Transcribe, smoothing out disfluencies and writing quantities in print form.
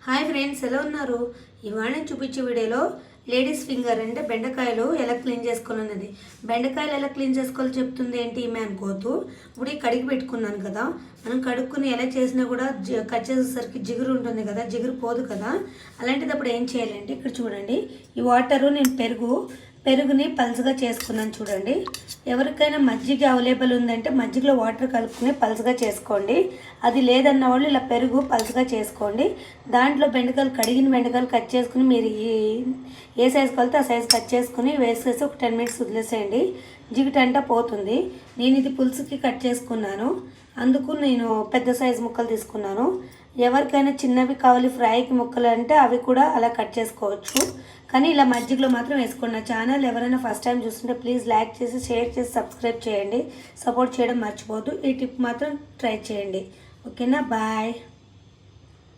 Hi friends, ఎలా ఉన్నారు? ఇవాళ నేను చూపించే వీడియోలో లేడీస్ ఫింగర్ అంటే బెండకాయలు ఎలా క్లీన్ చేసుకోవాలన్నది. బెండకాయలు ఎలా క్లీన్ చేసుకోవాలో చెప్తుంది ఏంటి ఈమె అనుకోవద్దు. ఇప్పుడు కడిగి పెట్టుకున్నాను కదా, మనం కడుక్కుని ఎలా చేసినా కూడా కట్ చేసేసరికి జిగురు ఉంటుంది కదా, జిగురు పోదు కదా. అలాంటిది ఏం చేయాలంటే ఇక్కడ చూడండి, ఈ వాటరు నేను పెరుగుని పలుచగా చేసుకున్నాను చూడండి. ఎవరికైనా మజ్జిగ అవైలబుల్ ఉందంటే మజ్జిగలో వాటర్ కలుపుకుని పలుచగా చేసుకోండి. అది లేదన్న వాళ్ళు ఇలా పెరుగు పలుచగా చేసుకోండి. దాంట్లో కడిగిన బెండకాయలు కట్ చేసుకుని మీరు ఏ సైజు కలితే ఆ సైజు కట్ చేసుకుని వేసేసి ఒక 10 మినిట్స్ వదిలేసేయండి. జిగుటంతా పోతుంది. నేను ఇది పులుసుకి కట్ చేసుకున్నాను, అందుకు నేను పెద్ద సైజు ముక్కలు తీసుకున్నాను. ఎవరికైనా చిన్నవి కావాలి ఫ్రైకి ముక్కలు అంటే అవి కూడా అలా కట్ చేసుకోవచ్చు, కానీ ఇలా మజ్జిగలో మాత్రం వేసుకోండి. నా ఛానల్ ఎవరైనా ఫస్ట్ టైం చూస్తుంటే ప్లీజ్ లైక్ చేసి షేర్ చేసి సబ్స్క్రైబ్ చేయండి. సపోర్ట్ చేయడం మర్చిపోవద్దు. ఈ టిప్ మాత్రం ట్రై చేయండి. ఓకేనా? బాయ్.